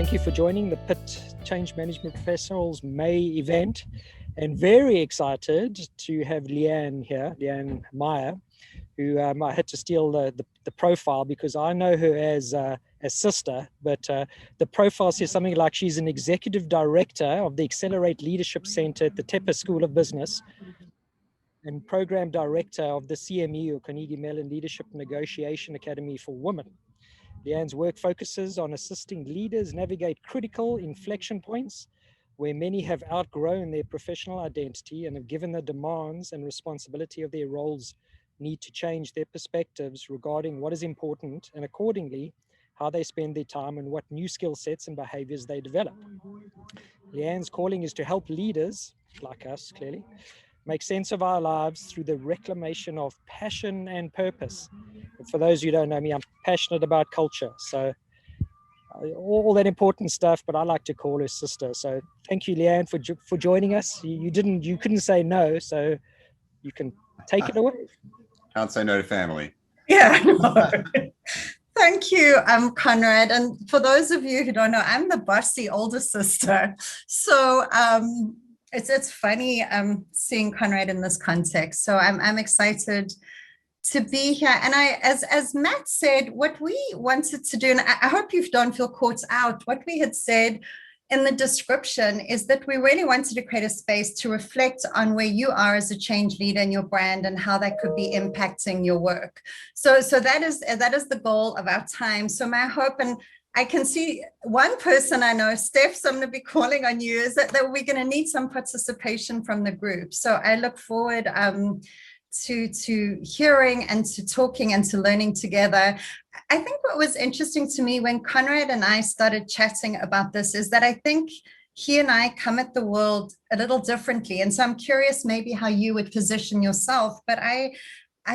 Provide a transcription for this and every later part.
Thank you for joining the PIT Change Management Professionals May event, and very excited to have Leanne here, Leanne Meyer, who I had to steal the profile because I know her as sister, but the profile says something like she's an executive director of the Accelerate Leadership Center at the Tepper School of Business and program director of the CME, or Carnegie Mellon Leadership Negotiation Academy for Women. Leanne's work focuses on assisting leaders navigate critical inflection points where many have outgrown their professional identity and have given the demands and responsibility of their roles need to change their perspectives regarding what is important and accordingly how they spend their time and what new skill sets and behaviors they develop. Leanne's calling is to help leaders, like us clearly, make sense of our lives through the reclamation of passion and purpose. And for those who don't know me, I'm passionate about culture. So all that important stuff, but I like to call her sister. So thank you, Leanne, for joining us. You couldn't say no, so you can take it away. Can't say no to family. Yeah, no. Thank you, Conrad. And for those of you who don't know, I'm the bossy older sister. So it's funny seeing Conrad in this context. So I'm excited to be here. And as Matt said, what we wanted to do, and I hope you don't feel caught out, what we had said in the description is that we really wanted to create a space to reflect on where you are as a change leader in your brand and how that could be impacting your work. So that is the goal of our time. So my hope, and I can see one person I know, Steph, so I'm going to be calling on you, is that we're going to need some participation from the group. So I look forward to hearing and to talking and to learning together. I think what was interesting to me when Conrad and I started chatting about this is that I think he and I come at the world a little differently. And so I'm curious maybe how you would position yourself, but I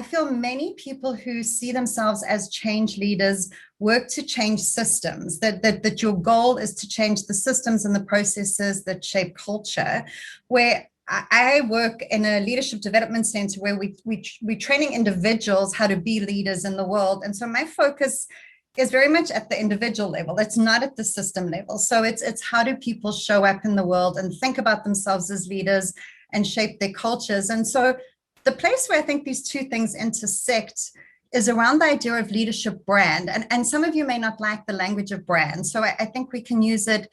feel many people who see themselves as change leaders work to change systems, that your goal is to change the systems and the processes that shape culture, where I work in a leadership development center where we're training individuals how to be leaders in the world. And so my focus is very much at the individual level. It's not at the system level. So it's how do people show up in the world and think about themselves as leaders and shape their cultures. And so the place where I think these two things intersect is around the idea of leadership brand. And some of you may not like the language of brand. So I think we can use it,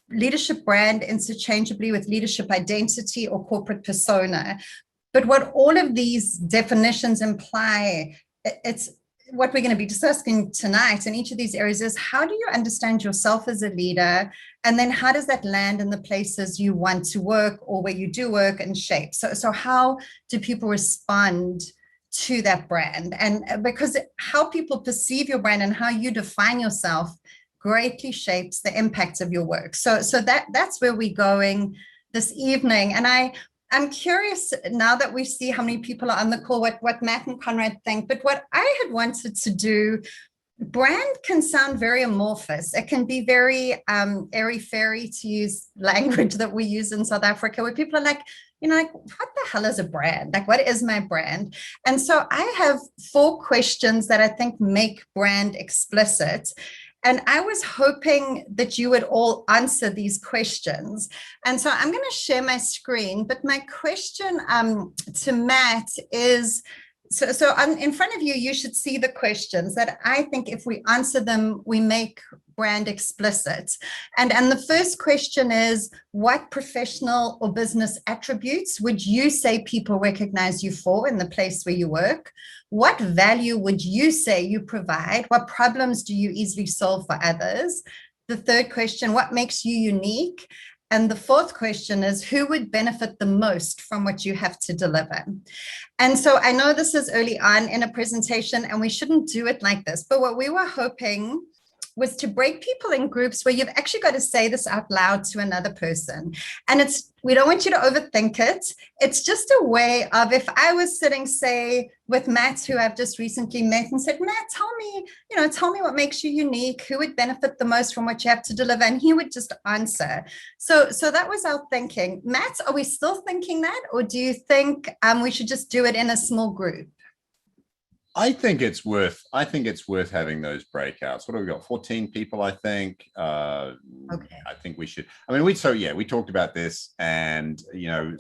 leadership brand, interchangeably with leadership identity or corporate persona. But what all of these definitions imply, it's what we're going to be discussing tonight in each of these areas is how do you understand yourself as a leader? And then how does that land in the places you want to work or where you do work and shape? So how do people respond to that brand? And because how people perceive your brand and how you define yourself greatly shapes the impact of your work. So that's where we're going this evening. And I'm curious now that we see how many people are on the call, what Matt and Conrad think, but what I had wanted to do, brand can sound very amorphous. It can be very airy-fairy, to use language that we use in South Africa, where people are like, like, what the hell is a brand? Like, what is my brand? And so I have 4 questions that I think make brand explicit. And I was hoping that you would all answer these questions. And so I'm going to share my screen. But my question to Matt is, so in front of you, you should see the questions that I think if we answer them, we make brand explicit. And the first question is, what professional or business attributes would you say people recognize you for in the place where you work? What value would you say you provide? What problems do you easily solve for others? The third question, what makes you unique? And the fourth question is, who would benefit the most from what you have to deliver? And so I know this is early on in a presentation and we shouldn't do it like this, but what we were hoping was to break people in groups where you've actually got to say this out loud to another person. And we don't want you to overthink it. It's just a way of, if I was sitting, say, with Matt, who I've just recently met, and said, Matt, tell me what makes you unique, who would benefit the most from what you have to deliver, and he would just answer. So that was our thinking. Matt, are we still thinking that, or do you think we should just do it in a small group? I think it's worth having those breakouts. What have we got? 14 people, I think. Okay. I think we should. I mean, we talked about this, and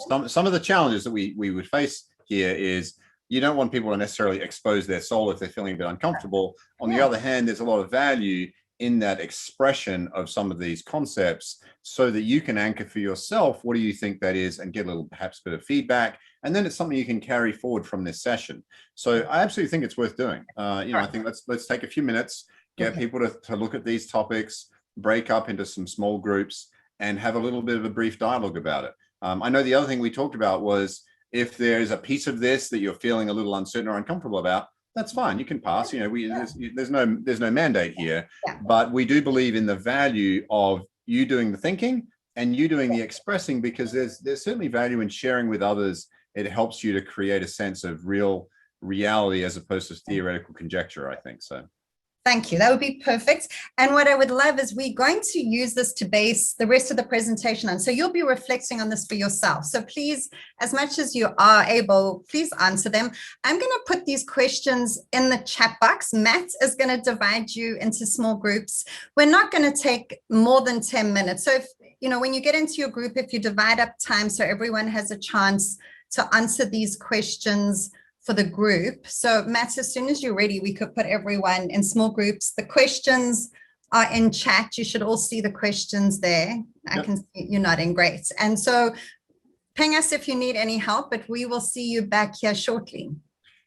some of the challenges that we would face here is you don't want people to necessarily expose their soul if they're feeling a bit uncomfortable. On the other hand, there's a lot of value in that expression of some of these concepts so that you can anchor for yourself, what do you think that is, and get a little, perhaps a bit of feedback. And then it's something you can carry forward from this session. So I absolutely think it's worth doing. I think let's take a few minutes, get people to look at these topics, break up into some small groups, and have a little bit of a brief dialogue about it. I know the other thing we talked about was if there's a piece of this that you're feeling a little uncertain or uncomfortable about, that's fine. You can pass. There's no mandate here, but we do believe in the value of you doing the thinking and you doing the expressing, because there's certainly value in sharing with others. It helps you to create a sense of real reality as opposed to theoretical conjecture, I think so. Thank you. That would be perfect. And what I would love is we're going to use this to base the rest of the presentation on. So you'll be reflecting on this for yourself. So please, as much as you are able, please answer them. I'm going to put these questions in the chat box. Matt is going to divide you into small groups. We're not going to take more than 10 minutes. So if, when you get into your group, if you divide up time so everyone has a chance to answer these questions for the group. So Matt, as soon as you're ready, we could put everyone in small groups. The questions are in chat. You should all see the questions there. I can see you're nodding. Great. And so ping us if you need any help, but we will see you back here shortly.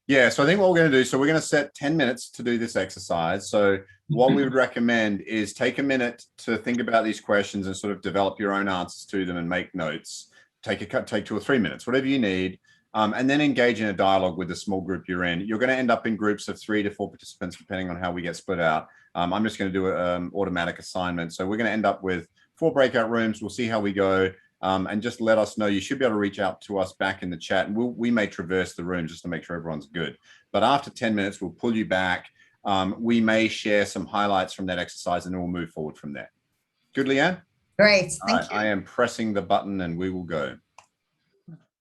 Yeah, so I think what we're going to do, so we're going to set 10 minutes to do this exercise. So what we would recommend is take a minute to think about these questions and sort of develop your own answers to them and make notes. Take 2 or 3 minutes, whatever you need. And then engage in a dialogue with the small group you're in. You're going to end up in groups of 3 to 4 participants, depending on how we get split out. I'm just going to do an automatic assignment. So we're going to end up with 4 breakout rooms. We'll see how we go. And just let us know. You should be able to reach out to us back in the chat, and we may traverse the room just to make sure everyone's good. But after 10 minutes, we'll pull you back. We may share some highlights from that exercise, and then we'll move forward from there. Good, Leanne? Great. Thank you. I am pressing the button, and we will go.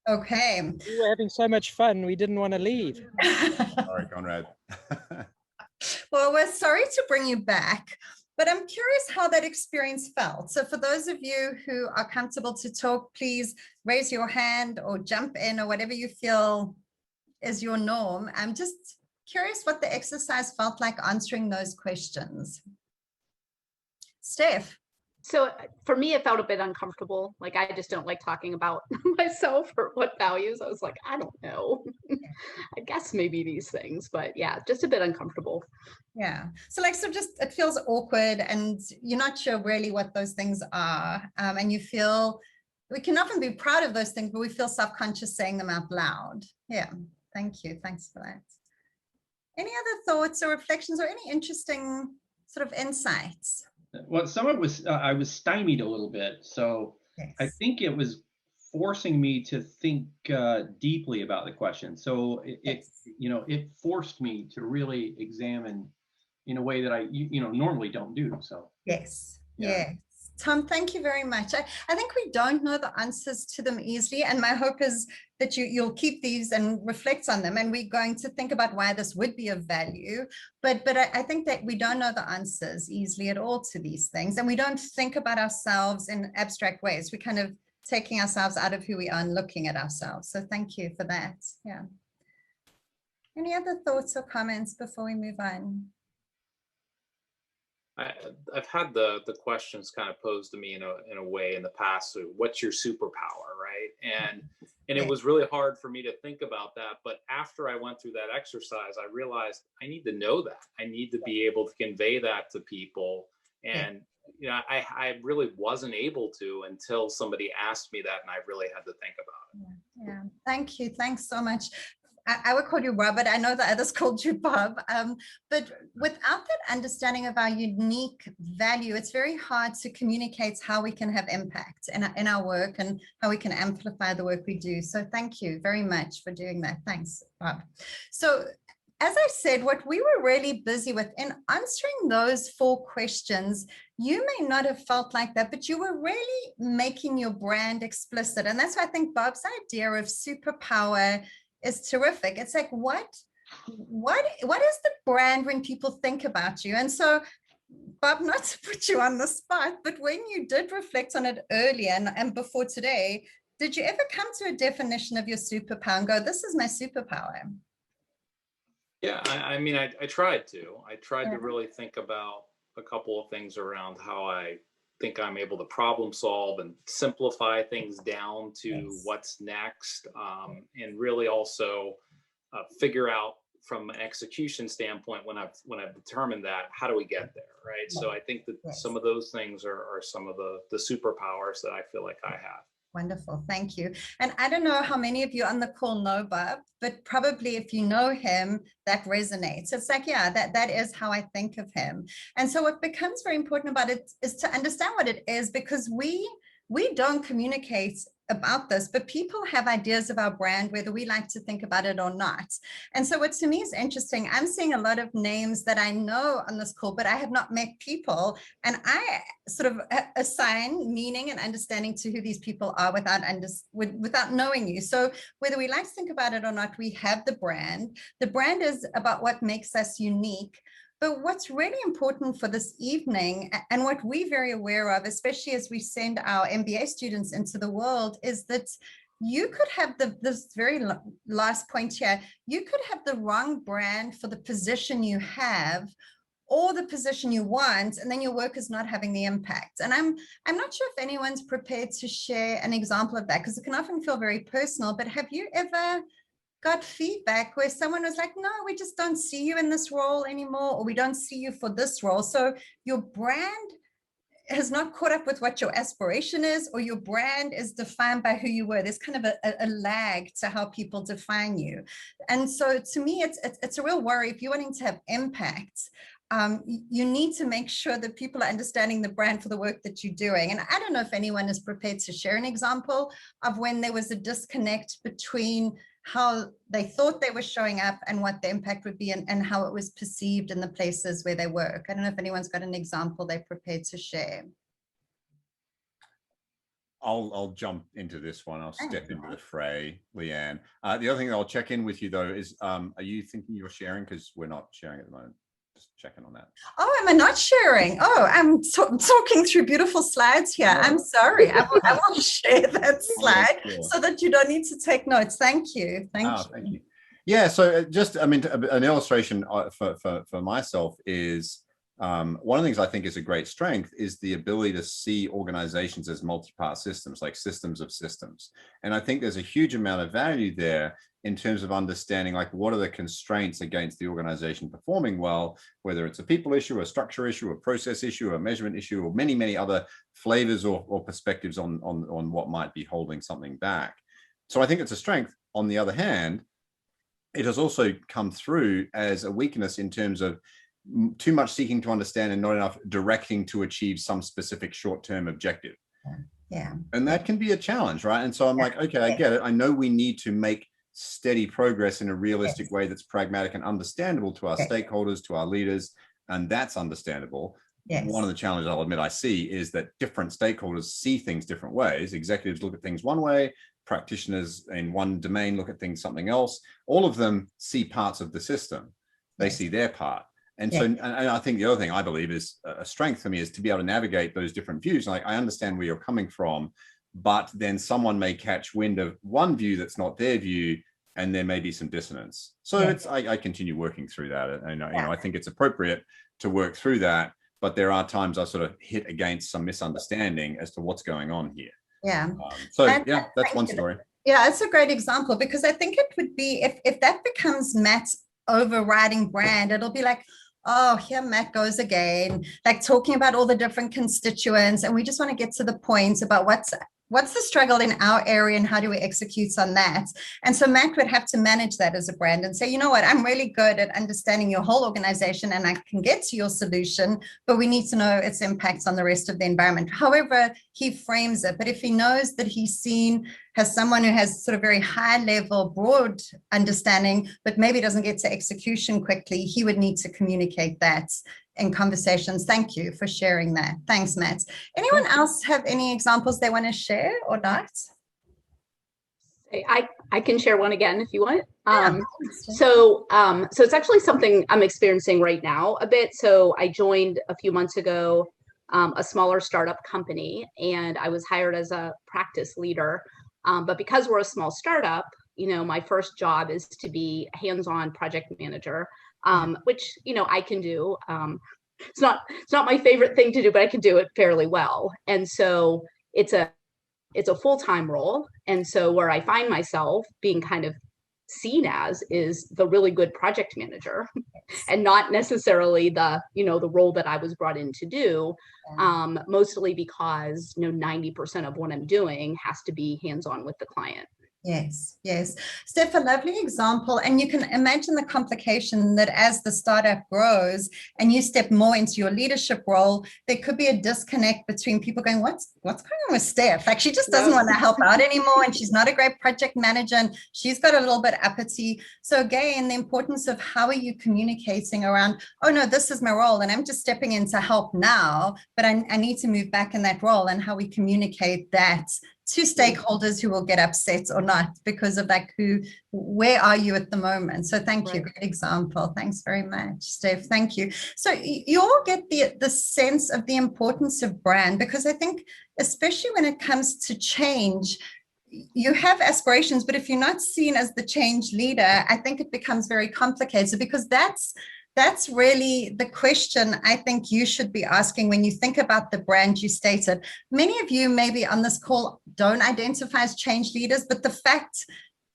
Okay. We were having so much fun, we didn't want to leave. Sorry, Conrad. Well, we're sorry to bring you back, but I'm curious how that experience felt. So for those of you who are comfortable to talk, please raise your hand or jump in or whatever you feel is your norm. I'm just curious what the exercise felt like answering those questions. Steph. So for me, it felt a bit uncomfortable. Like, I just don't like talking about myself or what values. I was like, I don't know. I guess maybe these things, but yeah, just a bit uncomfortable. Yeah. So just, it feels awkward and you're not sure really what those things are. And you feel, we can often be proud of those things, but we feel self-conscious saying them out loud. Yeah. Thank you. Thanks for that. Any other thoughts or reflections or any interesting sort of insights? Well, some of it was, I was stymied a little bit. So yes. I think it was forcing me to think deeply about the question. So it forced me to really examine in a way that I, normally don't do. So. Yes. Yeah. Yes. Tom, thank you very much. I think we don't know the answers to them easily. And my hope is that you'll keep these and reflect on them. And we're going to think about why this would be of value. But I think that we don't know the answers easily at all to these things. And we don't think about ourselves in abstract ways. We're kind of taking ourselves out of who we are and looking at ourselves. So thank you for that. Yeah. Any other thoughts or comments before we move on? I've had the questions kind of posed to me in a way in the past. So what's your superpower, right? And it was really hard for me to think about that. But after I went through that exercise, I realized I need to know that. I need to be able to convey that to people. And I really wasn't able to until somebody asked me that, and I really had to think about it. Yeah. Thank you. Thanks so much. I would call you Robert. I know the others called you Bob. But without that understanding of our unique value, it's very hard to communicate how we can have impact in our work and how we can amplify the work we do. So thank you very much for doing that. Thanks, Bob. So as I said, what we were really busy with in answering those 4 questions, you may not have felt like that, but you were really making your brand explicit. And that's why I think Bob's idea of superpower is terrific. It's like, what what is the brand when people think about you? And so, Bob, not to put you on the spot, but when you did reflect on it earlier and before today, did you ever come to a definition of your superpower and go, this is my superpower? Yeah, I mean, I tried to. I tried to really think about a couple of things around how I think I'm able to problem solve and simplify things down to what's next, and really also figure out from an execution standpoint when I've determined that, how do we get there, right? So I think that some of those things are some of the superpowers that I feel like I have. Wonderful, thank you. And I don't know how many of you on the call know Bob, but probably if you know him, that resonates. It's like, yeah, that is how I think of him. And so what becomes very important about it is to understand what it is, because we don't communicate about this, but people have ideas of our brand, whether we like to think about it or not. And so what to me is interesting, I'm seeing a lot of names that I know on this call, but I have not met people. And I sort of assign meaning and understanding to who these people are without knowing you. So whether we like to think about it or not, we have the brand. The brand is about what makes us unique. But what's really important for this evening, and what we're very aware of, especially as we send our MBA students into the world, is that you could have this very last point here, you could have the wrong brand for the position you have or the position you want, and then your work is not having the impact. And I'm not sure if anyone's prepared to share an example of that, because it can often feel very personal, but have you ever got feedback where someone was like, no, we just don't see you in this role anymore, or we don't see you for this role? So your brand has not caught up with what your aspiration is, or your brand is defined by who you were. There's kind of a lag to how people define you. And so to me, it's a real worry. If you're wanting to have impact, you need to make sure that people are understanding the brand for the work that you're doing. And I don't know if anyone is prepared to share an example of when there was a disconnect between how they thought they were showing up and what the impact would be, and how it was perceived in the places where they work. I don't know if anyone's got an example they're prepared to share. I'll jump into this one. I'll step into the fray, Leanne. The other thing I'll check in with you though is, are you thinking you're sharing? Because we're not sharing at the moment. Just checking on that. Oh, am I not sharing? Oh, I'm talking through beautiful slides here. No. I'm sorry. I will share that slide so that you don't need to take notes. Thank you. Thank you. Yeah. So just, I mean, an illustration for myself is, one of the things I think is a great strength is the ability to see organizations as multi-part systems, like systems of systems. And I think there's a huge amount of value there in terms of understanding, like, what are the constraints against the organization performing well, whether it's a people issue, a structure issue, a process issue, a measurement issue, or many, many other flavors or perspectives on what might be holding something back. So I think it's a strength. On the other hand, it has also come through as a weakness in terms of too much seeking to understand and not enough directing to achieve some specific short-term objective. Yeah. And that can be a challenge, right? And so I'm like, okay, I get it. I know we need to make steady progress in a realistic way that's pragmatic and understandable to our stakeholders, to our leaders, and that's understandable. One of the challenges I'll admit I see is that different stakeholders see things different ways. Executives look at things one way, practitioners in one domain look at things something else. All of them see parts of the system. They see their part. And so, and I think the other thing I believe is a strength for me is to be able to navigate those different views. Like, I understand where you're coming from, but then someone may catch wind of one view that's not their view, and there may be some dissonance. So it's, I continue working through that. And you know, I think it's appropriate to work through that, but there are times I sort of hit against some misunderstanding as to what's going on here. That's one story. Yeah, it's a great example, because I think it would be, if that becomes Matt's overriding brand, it'll be like, oh, here Matt goes again, like talking about all the different constituents, and we just want to get to the point about what's the struggle in our area and how do we execute on that. And so Matt would have to manage that as a brand and say, you know what, I'm really good at understanding your whole organization and I can get to your solution, but we need to know its impacts on the rest of the environment. However he frames it, but if he knows that he's seen as someone who has sort of very high level, broad understanding, but maybe doesn't get to execution quickly, he would need to communicate that in conversations. Thank you for sharing that. Thanks, Matt. Anyone else have any examples they want to share or not? I can share one again if you want. Yeah. So it's actually something I'm experiencing right now a bit. So I joined a few months ago a smaller startup company, and I was hired as a practice leader. But because we're a small startup, my first job is to be hands-on project manager, which I can do. It's not my favorite thing to do, but I can do it fairly well. And so it's a full-time role. And so where I find myself being kind of seen as is the really good project manager and not necessarily the role that I was brought in to do, mostly because 90% of what I'm doing has to be hands-on with the client. Yes, yes. Steph, a lovely example. And you can imagine the complication that as the startup grows and you step more into your leadership role, there could be a disconnect between people going, what's going on with Steph? Like, she just doesn't want to help out anymore, and she's not a great project manager, and she's got a little bit uppity. So again, the importance of how are you communicating around, oh no, this is my role and I'm just stepping in to help now, but I need to move back in that role, and how we communicate that to stakeholders who will get upset or not because of where are you at the moment? So thank you. Great example. Thanks very much, Steph. Thank you. So you all get the sense of the importance of brand, because I think, especially when it comes to change, you have aspirations, but if you're not seen as the change leader, I think it becomes very complicated, because that's really the question I think you should be asking when you think about the brand you stated. Many of you maybe on this call don't identify as change leaders, but the fact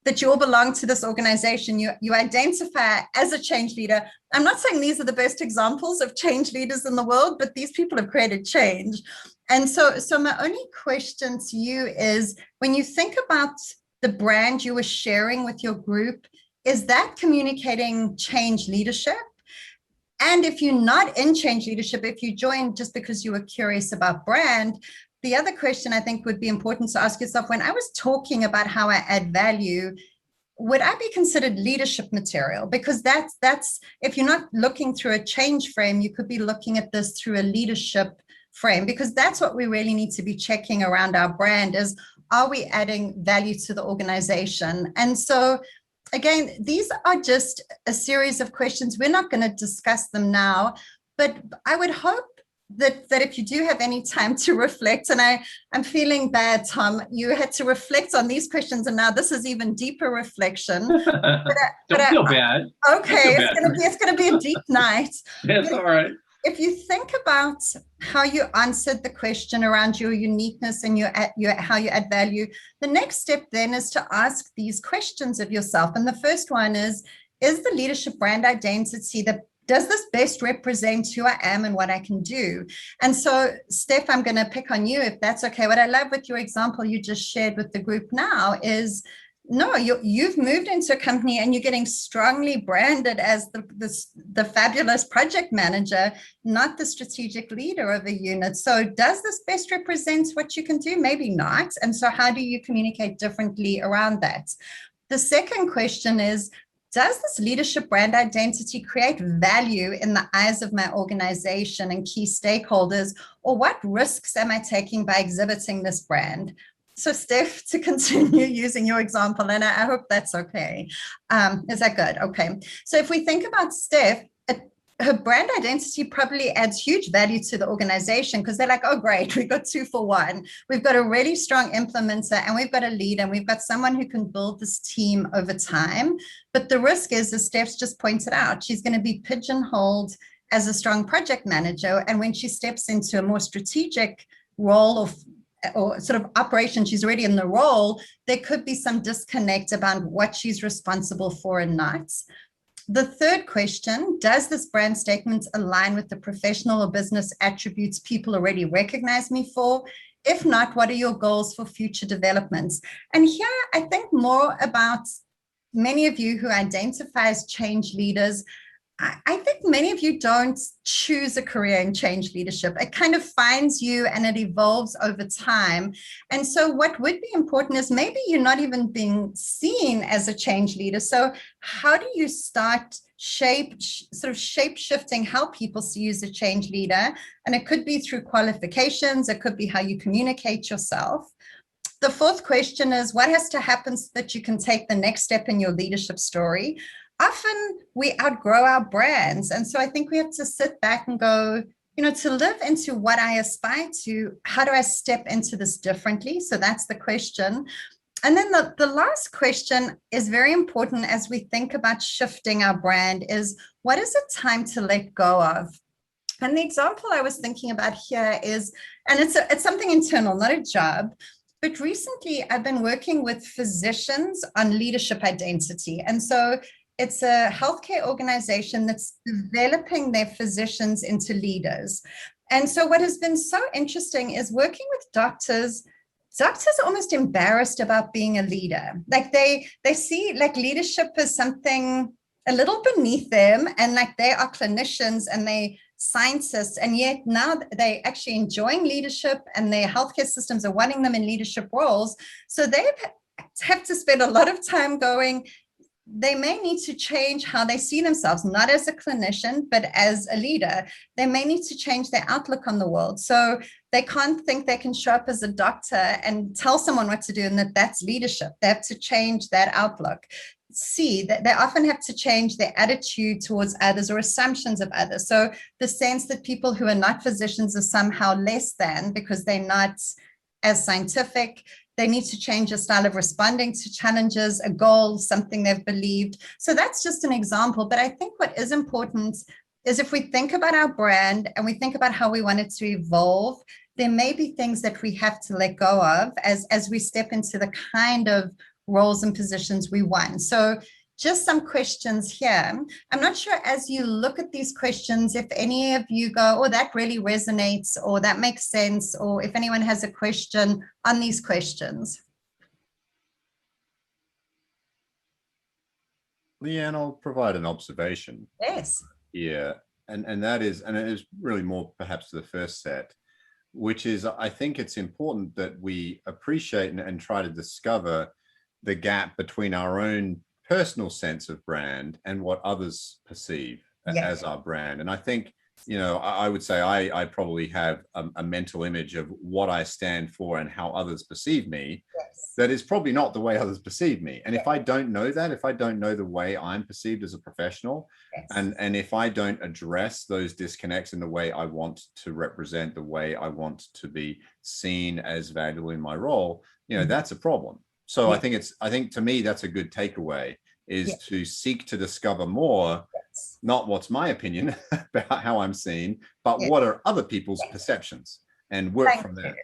that you all belong to this organization, you identify as a change leader. I'm not saying these are the best examples of change leaders in the world, but these people have created change. And so my only question to you is, when you think about the brand you were sharing with your group, is that communicating change leadership? And if you're not in change leadership, if you joined just because you were curious about brand, the other question I think would be important to ask yourself, when I was talking about how I add value, would I be considered leadership material? Because that's if you're not looking through a change frame, you could be looking at this through a leadership frame, because that's what we really need to be checking around our brand is, are we adding value to the organization? And so again, these are just a series of questions. We're not going to discuss them now, but I would hope that if you do have any time to reflect, and I'm feeling bad, Tom, you had to reflect on these questions, and now this is even deeper reflection. Don't feel bad. Okay, it's going to be a deep night. That's all right. If you think about how you answered the question around your uniqueness and how you add value, the next step then is to ask these questions of yourself. And the first one is the leadership brand identity does this best represent who I am and what I can do? And so, Steph, I'm going to pick on you if that's okay. What I love with your example you just shared with the group now is, no, you've moved into a company and you're getting strongly branded as the fabulous project manager, not the strategic leader of a unit. So does this best represent what you can do? Maybe not. And so how do you communicate differently around that? The second question is, does this leadership brand identity create value in the eyes of my organization and key stakeholders? Or what risks am I taking by exhibiting this brand? So Steph, to continue using your example, and I hope that's okay. Is that good? Okay. So if we think about Steph, her brand identity probably adds huge value to the organization, because they're like, oh, great, we've got 2 for 1. We've got a really strong implementer, and we've got a lead, and we've got someone who can build this team over time. But the risk is, as Steph's just pointed out, she's going to be pigeonholed as a strong project manager. And when she steps into a more strategic role or sort of operation, she's already in the role, there could be some disconnect about what she's responsible for and not. The third question, does this brand statement align with the professional or business attributes people already recognize me for? If not, what are your goals for future developments? And here, I think more about many of you who identify as change leaders. I think many of you don't choose a career in change leadership. It kind of finds you and it evolves over time. And so what would be important is maybe you're not even being seen as a change leader. So how do you start shape-shifting how people see you as a change leader? And it could be through qualifications. It could be how you communicate yourself. The fourth question is, what has to happen so that you can take the next step in your leadership story? Often we outgrow our brands. And so I think we have to sit back and go, to live into what I aspire to, how do I step into this differently? So that's the question. And then the last question is very important as we think about shifting our brand is, what is it time to let go of? And the example I was thinking about here is, and it's something internal, not a job, but recently I've been working with physicians on leadership identity. And so it's a healthcare organization that's developing their physicians into leaders. And so what has been so interesting is working with doctors are almost embarrassed about being a leader. Like they see like leadership as something a little beneath them, and like they are clinicians and they scientists, and yet now they're actually enjoying leadership and their healthcare systems are wanting them in leadership roles. So they have to spend a lot of time going, they may need to change how they see themselves, not as a clinician, but as a leader. They may need to change their outlook on the world. So they can't think they can show up as a doctor and tell someone what to do and that's leadership. They have to change that outlook. See that they often have to change their attitude towards others or assumptions of others. So the sense that people who are not physicians are somehow less than because they're not as scientific. They need to change a style of responding to challenges, a goal, something they've believed. So that's just an example. But I think what is important is if we think about our brand and we think about how we want it to evolve, there may be things that we have to let go of as we step into the kind of roles and positions we want. So just some questions here. I'm not sure as you look at these questions, if any of you go, oh, that really resonates, or that makes sense, or if anyone has a question on these questions. Leanne, I'll provide an observation. Yes. Yeah, and it is really more perhaps to the first set, which is I think it's important that we appreciate and try to discover the gap between our own personal sense of brand and what others perceive as our brand. And I think, I would say I probably have a mental image of what I stand for and how others perceive me. Yes. That is probably not the way others perceive me. And if I don't know that, if I don't know the way I'm perceived as a professional, Yes. and if I don't address those disconnects in the way I want to represent, the way I want to be seen as valuable in my role, that's a problem. So I think to me, that's a good takeaway, is to seek to discover more, not what's my opinion about how I'm seen, but what are other people's perceptions, and work from there.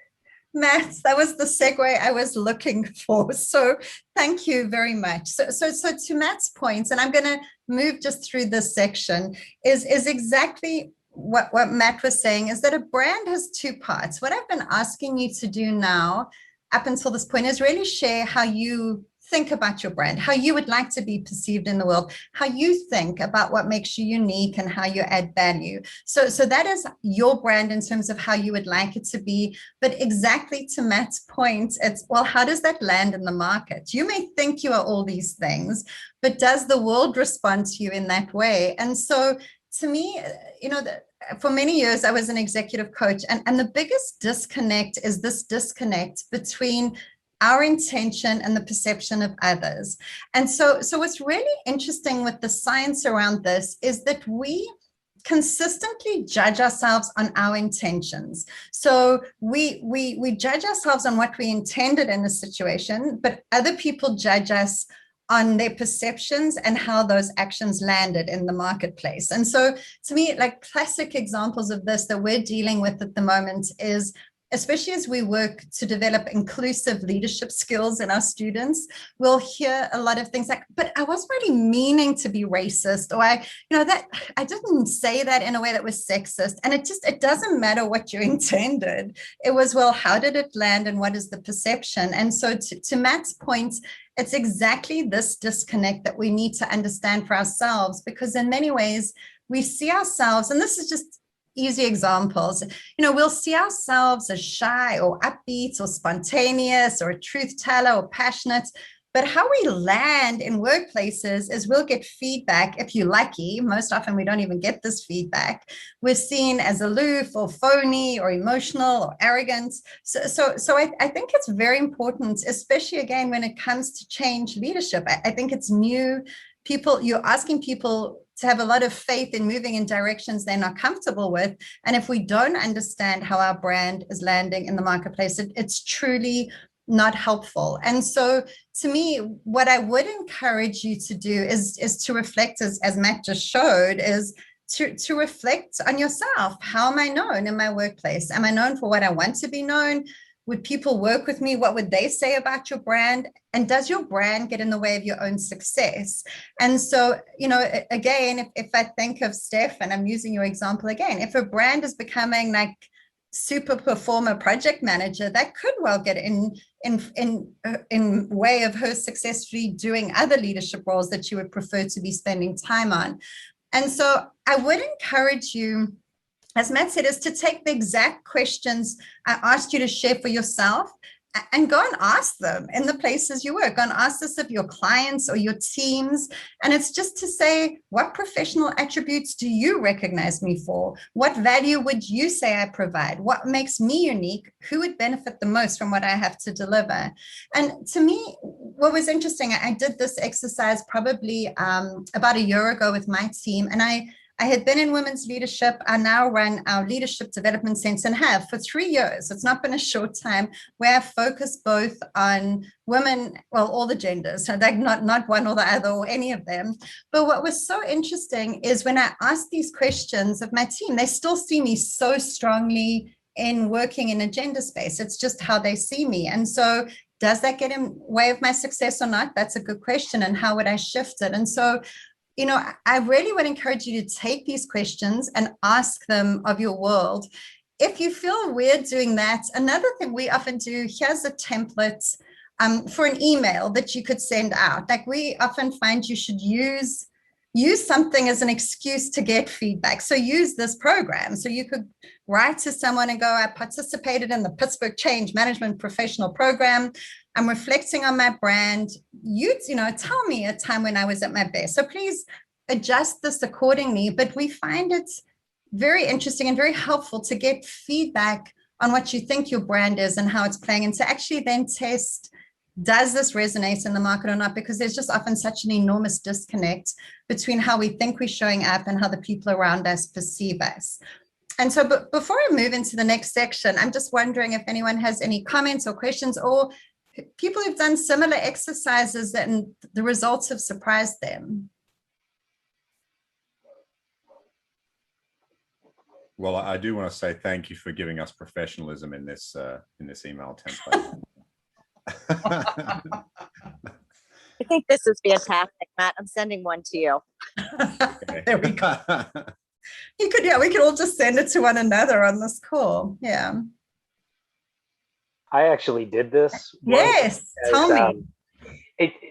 Matt, that was the segue I was looking for. So thank you very much. So to Matt's points, and I'm going to move just through this section, is exactly what Matt was saying, is that a brand has two parts. What I've been asking you to do now up until this point is really share how you think about your brand, how you would like to be perceived in the world, how you think about what makes you unique and how you add value. So that is your brand in terms of how you would like it to be. But exactly to Matt's point, it's, well, how does that land in the market? You may think you are all these things, but does the world respond to you in that way? And so to me, for many years, I was an executive coach, and the biggest disconnect is this disconnect between our intention and the perception of others. And so what's really interesting with the science around this is that we consistently judge ourselves on our intentions. So we judge ourselves on what we intended in a situation, but other people judge us on their perceptions and how those actions landed in the marketplace. And so to me, like classic examples of this that we're dealing with at the moment is, especially as we work to develop inclusive leadership skills in our students, we'll hear a lot of things like, but I wasn't really meaning to be racist, or that I didn't say that in a way that was sexist. And it doesn't matter what you intended. It was, well, how did it land and what is the perception? And so to Matt's point, it's exactly this disconnect that we need to understand for ourselves, because in many ways we see ourselves, and this is just easy examples, we'll see ourselves as shy or upbeat or spontaneous or a truth teller or passionate, But how we land in workplaces is we'll get feedback if you're lucky. Most often we don't even get this feedback. We're seen as aloof or phony or emotional or arrogant. So I think it's very important, especially again when it comes to change leadership. I think it's new. People, you're asking people to have a lot of faith in moving in directions they're not comfortable with. And if we don't understand how our brand is landing in the marketplace, it's truly not helpful. And so to me, what I would encourage you to do is to reflect, as Matt just showed, is to reflect on yourself. How am I known in my workplace? Am I known for what I want to be known? Would people work with me? What would they say about your brand? And does your brand get in the way of your own success? And so, again, if I think of Steph, and I'm using your example again, if a brand is becoming like super performer project manager, that could well get in way of her successfully doing other leadership roles that you would prefer to be spending time on. And so I would encourage you, as Matt said, is to take the exact questions I asked you to share for yourself and go and ask them in the places you work. Go and ask this of your clients or your teams. And it's just to say, what professional attributes do you recognize me for? What value would you say I provide? What makes me unique? Who would benefit the most from what I have to deliver? And to me, what was interesting, I did this exercise probably about a year ago with my team, and I had been in women's leadership. I now run our leadership development center and have for 3 years. It's not been a short time, where I focus both on women, well, all the genders, so like not one or the other or any of them. But what was so interesting is when I asked these questions of my team, they still see me so strongly in working in a gender space. It's just how they see me. And so does that get in way of my success or not? That's a good question. And how would I shift it? And so I really would encourage you to take these questions and ask them of your world. If you feel weird doing that, another thing we often do, here's a template for an email that you could send out. Like, we often find you should use something as an excuse to get feedback. So use this program. So you could write to someone and go, I participated in the Pittsburgh Change Management Professional Program. I'm reflecting on my brand. Tell me a time when I was at my best. So please adjust this accordingly. But we find it very interesting and very helpful to get feedback on what you think your brand is and how it's playing, and to actually then test, does this resonate in the market or not? Because there's just often such an enormous disconnect between how we think we're showing up and how the people around us perceive us. And so, but before I move into the next section, I'm just wondering if anyone has any comments or questions, or people who've done similar exercises and the results have surprised them. Well, I do want to say thank you for giving us professionalism in this email template. I think this is fantastic, Matt. I'm sending one to you. Okay. There we go. We could all just send it to one another on this call. Yeah. I actually did this. Yes, tell me.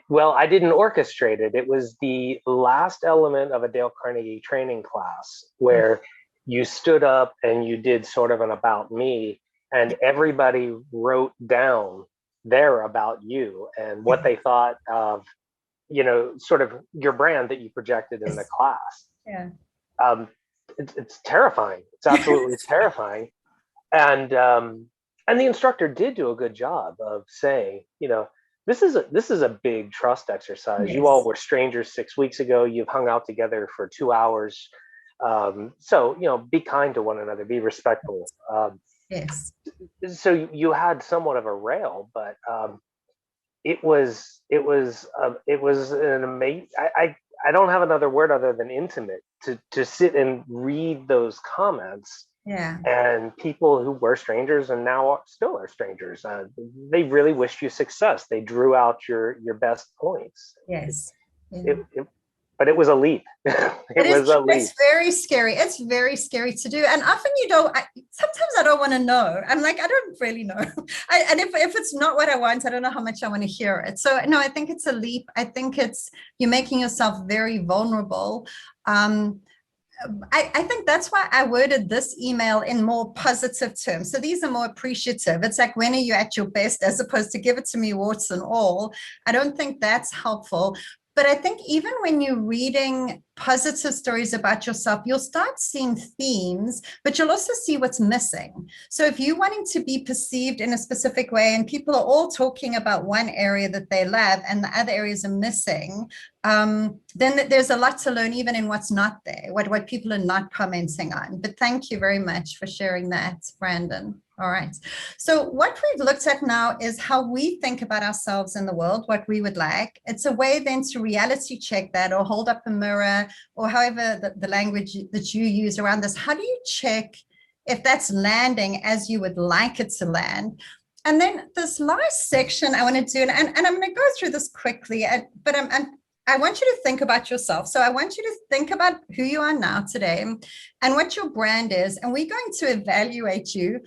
Well, I didn't orchestrate it. It was the last element of a Dale Carnegie training class where you stood up and you did sort of an about me, and everybody wrote down their about you and what they thought of, sort of your brand that you projected in the class. Yeah. It's terrifying. It's absolutely terrifying. And the instructor did do a good job of saying, this is a big trust exercise. Yes. You all were strangers 6 weeks ago. You've hung out together for 2 hours. So, be kind to one another, be respectful. Yes. So you had somewhat of a rail, but it was an amazing. I don't have another word other than intimate to sit and read those comments. Yeah. And people who were strangers and now still are strangers, they really wished you success. They drew out your best points. Yes. Yeah. But it was a leap. It's very scary. It's very scary to do. And often sometimes I don't want to know. I'm like, I don't really know. And if it's not what I want, I don't know how much I want to hear it. So no, I think it's a leap. I think you're making yourself very vulnerable. I think that's why I worded this email in more positive terms. So these are more appreciative. It's like, when are you at your best, as opposed to give it to me warts and all. I don't think that's helpful. But I think even when you're reading positive stories about yourself, you'll start seeing themes, but you'll also see what's missing. So if you're wanting to be perceived in a specific way and people are all talking about one area that they love and the other areas are missing, then there's a lot to learn even in what's not there, what people are not commenting on. But thank you very much for sharing that, Brandon. All right. So what we've looked at now is how we think about ourselves in the world, what we would like. It's a way then to reality check that, or hold up a mirror, or however the language that you use around this. How do you check if that's landing as you would like it to land? And then this last section I want to do, and I'm going to go through this quickly, but I want you to think about yourself. So I want you to think about who you are now today and what your brand is. And we're going to evaluate you.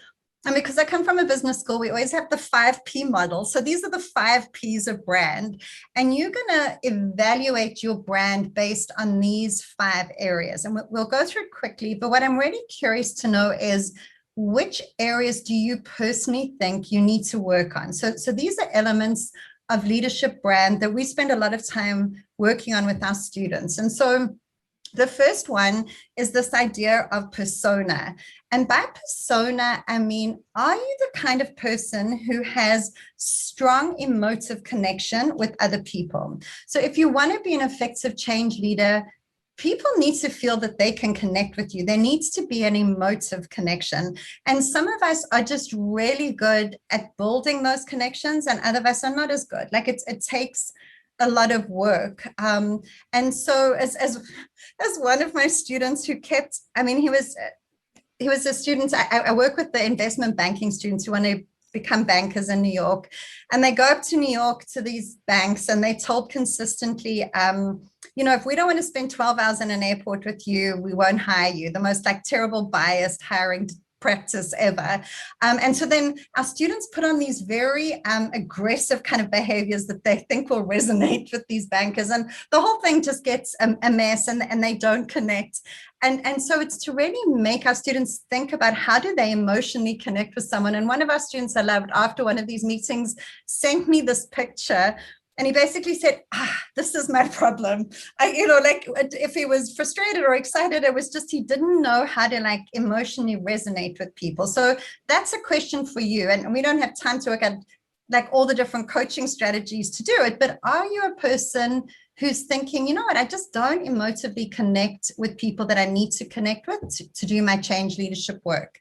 And because I come from a business school, we always have the 5P model. So these are the 5 Ps of brand. And you're going to evaluate your brand based on these 5 areas. And we'll go through it quickly. But what I'm really curious to know is, which areas do you personally think you need to work on? So these are elements of leadership brand that we spend a lot of time working on with our students. And so the first one is this idea of persona. And by persona, I mean, are you the kind of person who has strong emotive connection with other people? So if you want to be an effective change leader, people need to feel that they can connect with you. There needs to be an emotive connection. And some of us are just really good at building those connections, and other of us are not as good. Like it takes a lot of work. And so as one of my students who kept, I mean, he was a student, I work with the investment banking students who want to become bankers in New York. And they go up to New York to these banks and they told consistently, you know, if we don't want to spend 12 hours in an airport with you, we won't hire you. The most like terrible biased hiring practice ever. And so then our students put on these very aggressive kind of behaviors that they think will resonate with these bankers. And the whole thing just gets a mess, and they don't connect. And so it's to really make our students think about, how do they emotionally connect with someone? And one of our students I loved, after one of these meetings, sent me this picture. And he basically said, this is my problem. You know, like if he was frustrated or excited, it was just, he didn't know how to like emotionally resonate with people. So that's a question for you. And we don't have time to look at like all the different coaching strategies to do it. But are you a person who's thinking, you know what, I just don't emotively connect with people that I need to connect with to do my change leadership work?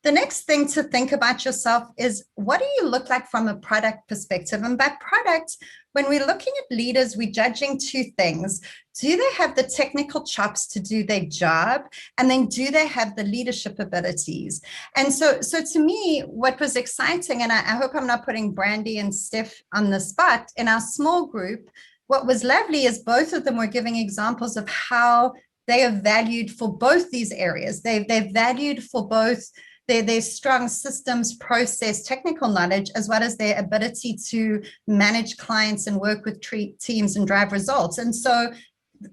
The next thing to think about yourself is, what do you look like from a product perspective? And by product, when we're looking at leaders, we're judging 2 things. Do they have the technical chops to do their job? And then do they have the leadership abilities? And so to me, what was exciting, and I hope I'm not putting Brandy and Steph on the spot, in our small group, what was lovely is both of them were giving examples of how they are valued for both these areas. They're valued for both their strong systems, process, technical knowledge, as well as their ability to manage clients and work with teams and drive results. And so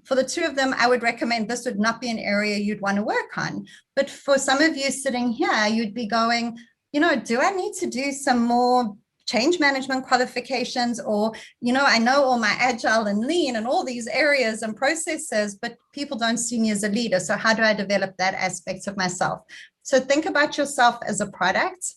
for the 2 of them, I would recommend this would not be an area you'd want to work on. But for some of you sitting here, you'd be going, you know, do I need to do some more change management qualifications? Or, you know, I know all my agile and lean and all these areas and processes, but people don't see me as a leader. So how do I develop that aspect of myself? So think about yourself as a product.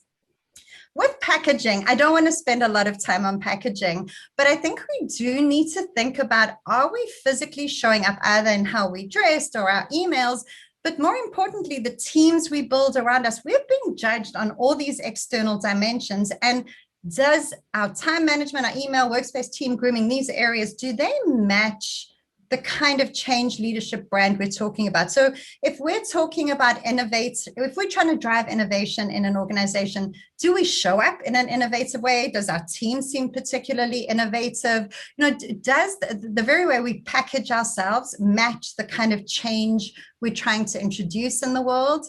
With packaging, I don't want to spend a lot of time on packaging, but I think we do need to think about, are we physically showing up either in how we dressed or our emails, but more importantly, the teams we build around us? We're being judged on all these external dimensions. And does our time management, our email, workspace, team grooming, these areas, do they match the kind of change leadership brand we're talking about? So if we're talking about if we're trying to drive innovation in an organization, do we show up in an innovative way? Does our team seem particularly innovative? You know, does the very way we package ourselves match the kind of change we're trying to introduce in the world?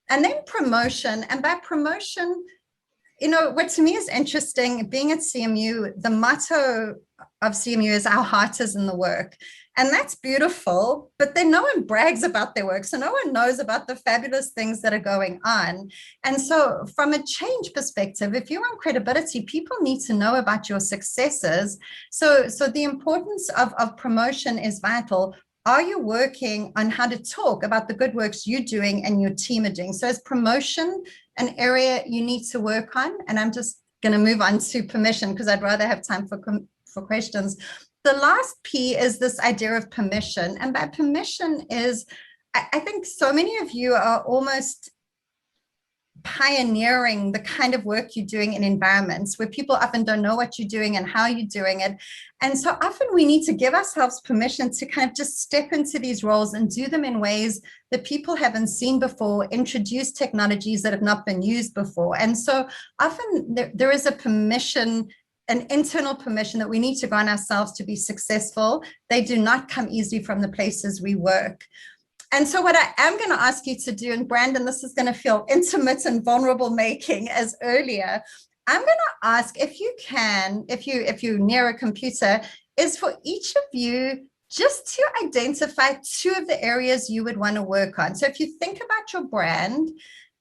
And then promotion. And by promotion, you know, what to me is interesting, being at CMU, the motto of CMU is, our heart is in the work. And that's beautiful, but then no one brags about their work. So no one knows about the fabulous things that are going on. And so from a change perspective, if you want credibility, people need to know about your successes. So the importance of promotion is vital. Are you working on how to talk about the good works you're doing and your team are doing? So is promotion an area you need to work on? And I'm just going to move on to permission because I'd rather have time for questions. The last P is this idea of permission. And by permission is, I think so many of you are almost pioneering the kind of work you're doing in environments where people often don't know what you're doing and how you're doing it. And so often we need to give ourselves permission to kind of just step into these roles and do them in ways that people haven't seen before, introduce technologies that have not been used before. And so often there is a permission, an internal permission that we need to grant ourselves to be successful. They do not come easily from the places we work. And so what I am going to ask you to do, and Brandon, this is going to feel intimate and vulnerable making as earlier, I'm going to ask if you can, if you're near a computer, is for each of you just to identify 2 of the areas you would want to work on. So if you think about your brand,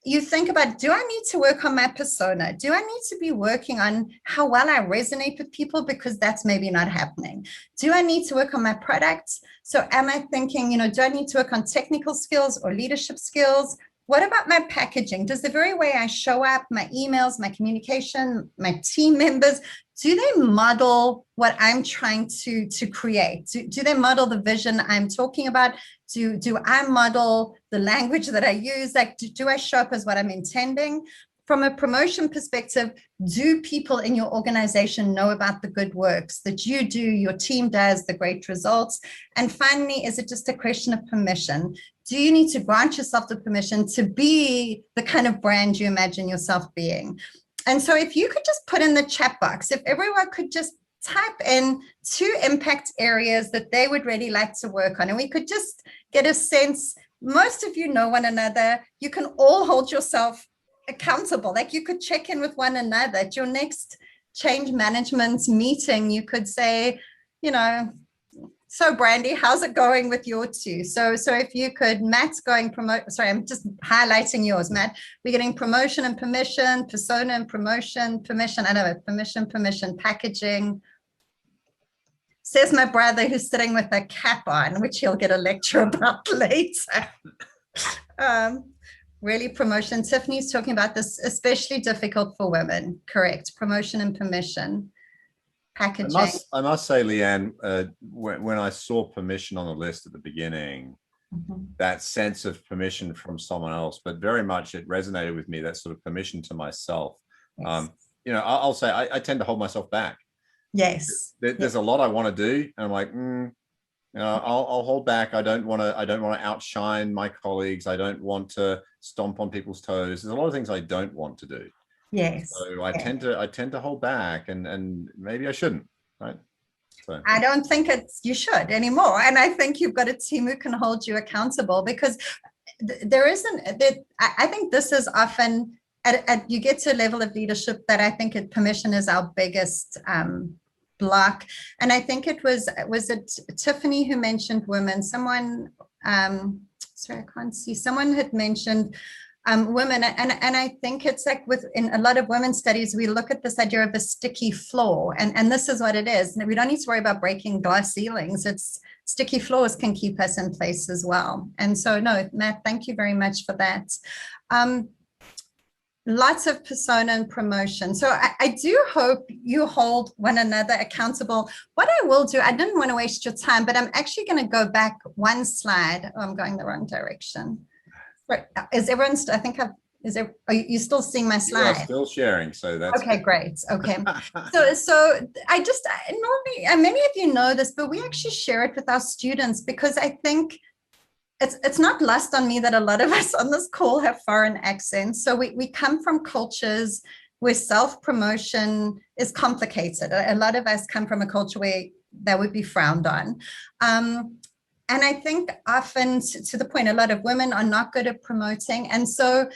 you think about, do I need to work on my persona? Do I need to be working on how well I resonate with people? Because that's maybe not happening. Do I need to work on my products? So am I thinking, do I need to work on technical skills or leadership skills? What about my packaging? Does the very way I show up, my emails, my communication, my team members, do they model what I'm trying to create? Do they model the vision I'm talking about? Do I model the language that I use? Like, do I show up as what I'm intending? From a promotion perspective, do people in your organization know about the good works that you do, your team does, the great results? And finally, is it just a question of permission? Do you need to grant yourself the permission to be the kind of brand you imagine yourself being? And so if you could just put in the chat box, if everyone could just type in 2 impact areas that they would really like to work on, and we could just get a sense, most of you know one another, you can all hold yourself accountable. Like you could check in with one another at your next change management meeting. You could say, so Brandy, how's it going with your 2? So if you could, Matt's going sorry, I'm just highlighting yours, Matt. We're getting promotion and permission, persona and promotion, permission, I know, permission, packaging. Says my brother who's sitting with a cap on, which he'll get a lecture about later. Really promotion. Tiffany's talking about this, especially difficult for women. Correct. Promotion and permission. Packaging. I must say, Leanne, when I saw permission on the list at the beginning, that sense of permission from someone else, but very much it resonated with me, that sort of permission to myself. Yes. I'll say I tend to hold myself back. Yes. There's a lot I want to do, and I'm like, I'll hold back. I don't want to outshine my colleagues. I don't want to stomp on people's toes. There's a lot of things I don't want to do. Yes. So I tend to hold back, and maybe I shouldn't, right? So I don't think you should anymore. And I think you've got a team who can hold you accountable, because I think this is often you get to a level of leadership that I think permission is our biggest block. And I think was it Tiffany who mentioned women? Someone, sorry, I can't see. Someone had mentioned women, and I think it's like in a lot of women's studies, we look at this idea of a sticky floor, and this is what it is. We don't need to worry about breaking glass ceilings. It's sticky floors can keep us in place as well. And so, no, Matt, thank you very much for that. Lots of persona and promotion. So I do hope you hold one another accountable. What I will do, I didn't want to waste your time, but I'm actually going to go back one slide. Oh, I'm going the wrong direction. Is everyone, are you still seeing my slide? You are still sharing, so that's okay, great. Okay. So I normally, many of you know this, but we actually share it with our students, because I think it's not lost on me that a lot of us on this call have foreign accents. So we come from cultures where self-promotion is complicated. A lot of us come from a culture where that would be frowned on. And I think often, to the point, a lot of women are not good at promoting. And so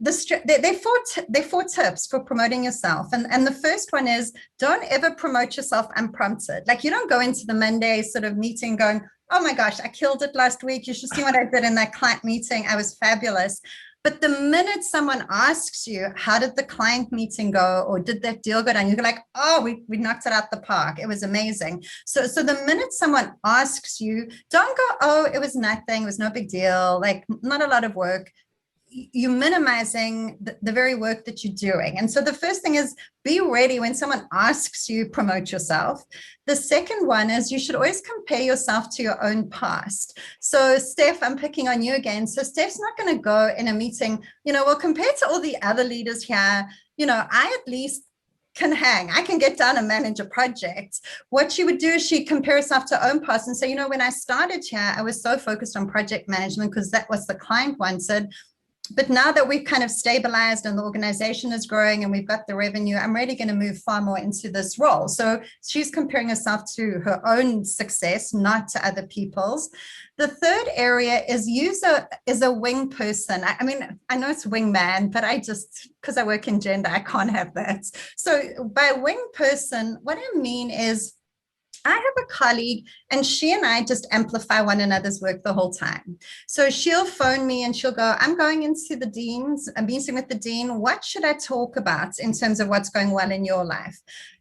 there are four tips for promoting yourself. And the first one is, don't ever promote yourself unprompted. Like, you don't go into the Monday sort of meeting going, oh my gosh, I killed it last week. You should see what I did in that client meeting. I was fabulous. But the minute someone asks you, how did the client meeting go? Or did that deal go down? You're like, oh, we knocked it out the park. It was amazing. So the minute someone asks you, don't go, oh, it was nothing. It was no big deal. Like, not a lot of work. You're minimizing the very work that you're doing. And so the first thing is, be ready when someone asks you, promote yourself. The second one is, you should always compare yourself to your own past. So Steph, I'm picking on you again. So Steph's not going to go in a meeting, well, compared to all the other leaders here, I at least can hang. I can get down and manage a project. What she would do is she'd compare herself to her own past and say, when I started here, I was so focused on project management because that was the client wanted. But now that we've kind of stabilized and the organization is growing and we've got the revenue, I'm really going to move far more into this role. So she's comparing herself to her own success, not to other people's. The third area is is a wing person. I mean, I know it's wingman, but because I work in gender, I can't have that. So by wing person, what I mean is, I have a colleague and she and I just amplify one another's work the whole time. So she'll phone me and she'll go, I'm going into the dean's, I'm meeting with the dean. What should I talk about in terms of what's going well in your life?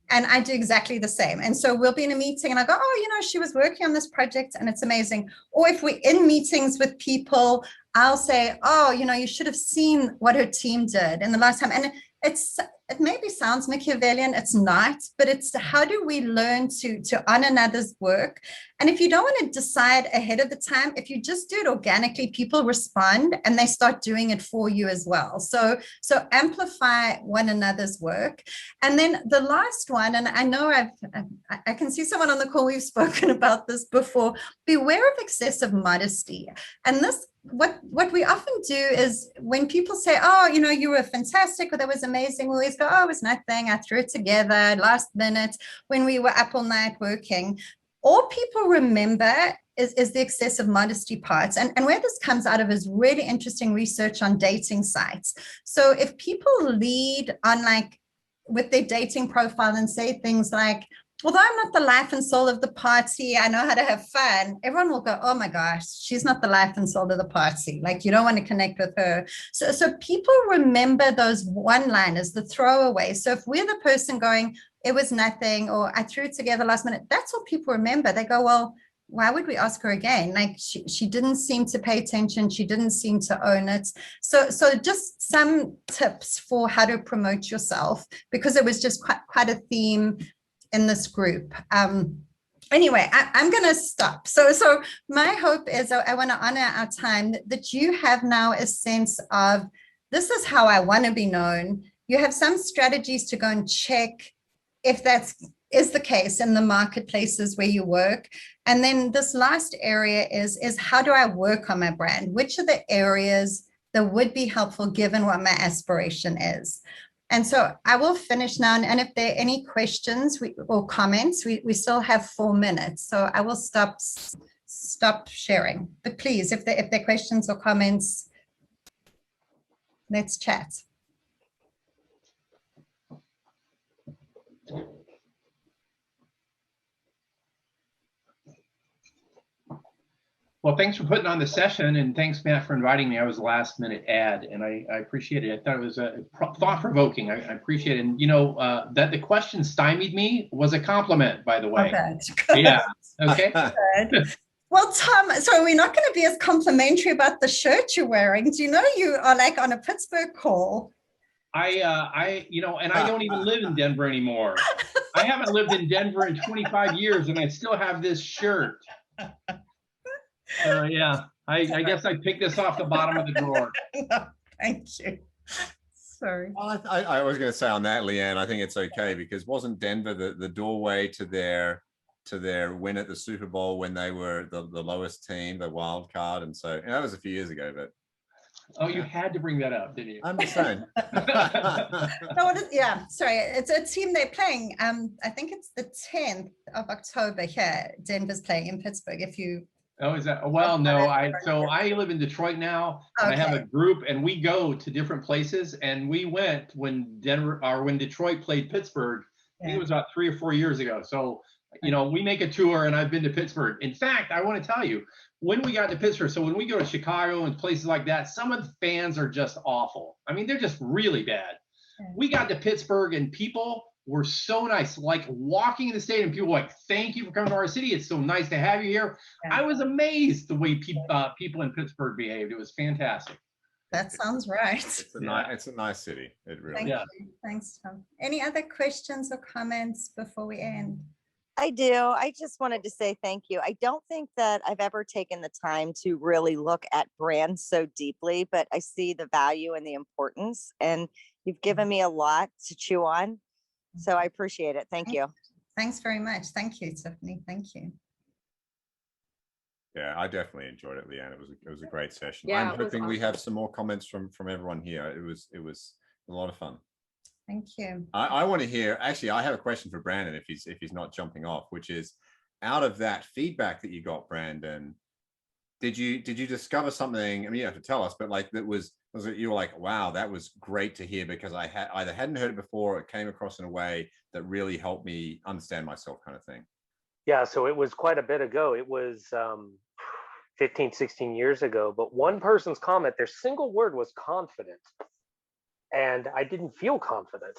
And I do exactly the same. And so we'll be in a meeting and I go, oh, she was working on this project and it's amazing. Or if we're in meetings with people, I'll say, oh, you should have seen what her team did in the last time. And it maybe sounds Machiavellian, it's not, but it's how do we learn to honor another's work? And if you don't want to decide ahead of the time, if you just do it organically, people respond and they start doing it for you as well. So amplify one another's work. And then the last one, and I know I can see someone on the call, we've spoken about this before, beware of excessive modesty. And this, what we often do is when people say, oh, you were fantastic, or that was amazing, we always go, oh, it was nothing, I threw it together last minute when we were up all night working. All people remember is the excessive modesty parts. And where this comes out of is really interesting research on dating sites. So if people lead on with their dating profile and say things like, although I'm not the life and soul of the party, I know how to have fun, everyone will go, oh my gosh, she's not the life and soul of the party. Like, you don't want to connect with her. So people remember those one-liners, the throwaway. So if we're the person going, it was nothing, or I threw it together last minute, that's what people remember. They go, well, why would we ask her again? Like, she didn't seem to pay attention. She didn't seem to own it. So just some tips for how to promote yourself, because it was just quite a theme in this group. Anyway, I'm going to stop. So my hope is, I want to honor our time, that you have now a sense of, this is how I want to be known. You have some strategies to go and check if that is the case in the marketplaces where you work. And then this last area is how do I work on my brand? Which are the areas that would be helpful given what my aspiration is? And so I will finish now. And if there are any questions or comments, we still have 4 minutes. So I will stop sharing. But please, if there are questions or comments, let's chat. Well, thanks for putting on the session, and thanks, Matt, for inviting me. I was a last minute ad, and I appreciate it. I thought it was thought-provoking. I appreciate it. And that the question stymied me was a compliment, by the way. Okay. Yeah. Okay. Good. Well, Tom, so we're not going to be as complimentary about the shirt you're wearing. Do you know you are like on a Pittsburgh call? And I don't even live in Denver anymore. I haven't lived in Denver in 25 years, and I still have this shirt. Yeah, I guess I picked this off the bottom of the drawer. No, thank you. Sorry. Well, I was going to say on that, Leanne, I think it's okay, because wasn't Denver the doorway to their win at the Super Bowl when they were the lowest team, the wild card? And so that was a few years ago, but. Oh, you had to bring that up, didn't you? I'm just saying. No, yeah, sorry. It's a team they're playing. I think it's the 10th of October here. Denver's playing in Pittsburgh, if you Oh, is that? Well, no. So I live in Detroit now, and I have a group, and we go to different places. And we went when Detroit played Pittsburgh. I think it was about 3 or 4 years ago. So, you know, we make a tour, and I've been to Pittsburgh. In fact, I want to tell you, when we got to Pittsburgh, so when we go to Chicago and places like that, some of the fans are just awful. I mean, they're just really bad. We got to Pittsburgh, and people were so nice. Like walking in the stadium, people were like, "Thank you for coming to our city. It's so nice to have you here." I was amazed the way people in Pittsburgh behaved. It was fantastic. That sounds right. It's a nice city. It really Thank you. Thanks, Tom. Any other questions or comments before we end? I do. I just wanted to say thank you. I don't think that I've ever taken the time to really look at brands so deeply, but I see the value and the importance, and you've given me a lot to chew on. So I appreciate it. Thank you. Thanks very much. Thank you, Tiffany. Thank you. Yeah, I definitely enjoyed it, Leanne. It was a great session. Yeah, I'm hoping we have some more comments from everyone here. It was a lot of fun. Thank you. I want to hear, actually, I have a question for Brandon if he's not jumping off, which is, out of that feedback that you got, Brandon, did you discover something? I mean, you have to tell us, but like was it you were like, wow, that was great to hear, because I either hadn't heard it before or it came across in a way that really helped me understand myself, kind of thing. Yeah, so it was quite a bit ago. It was 15, 16 years ago, but one person's comment, their single word was confident. And I didn't feel confident.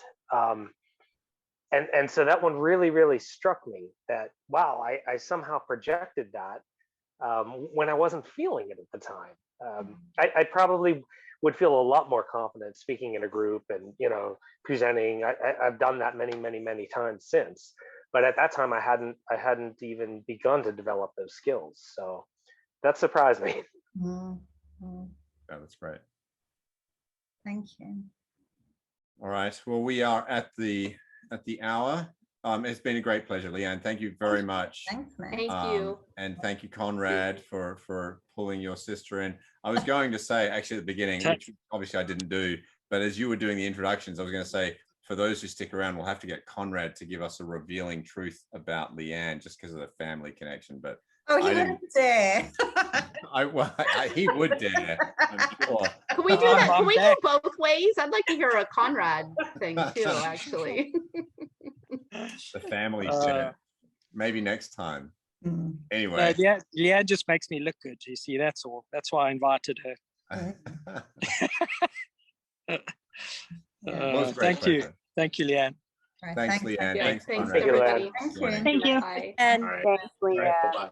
And so that one really, really struck me that, wow, I somehow projected that when I wasn't feeling it at the time. I probably would feel a lot more confident speaking in a group and, you know, presenting. I've done that many, many, many times since. But at that time, I hadn't even begun to develop those skills. So that surprised me. Mm-hmm. Yeah, that's great. Thank you. All right. Well, we are at the hour. It's been a great pleasure, Leanne. Thank you very much. Thanks, man. Thank you. And thank you, Conrad, for pulling your sister in. I was going to say, actually, at the beginning, which obviously I didn't do, but as you were doing the introductions, I was going to say, for those who stick around, we'll have to get Conrad to give us a revealing truth about Leanne, just because of the family connection. But he wouldn't dare. He would dare, I'm sure. Can we do that? Can we go both ways? I'd like to hear a Conrad thing too, actually. The family said, maybe next time. Anyway. Leanne just makes me look good. You see, that's all. That's why I invited her. Thank you. Thank you, Leanne. Thanks, Leanne. Yeah, thanks, everybody. Thank you. Thank you. And Bye. thanks, Leanne. Bye-bye.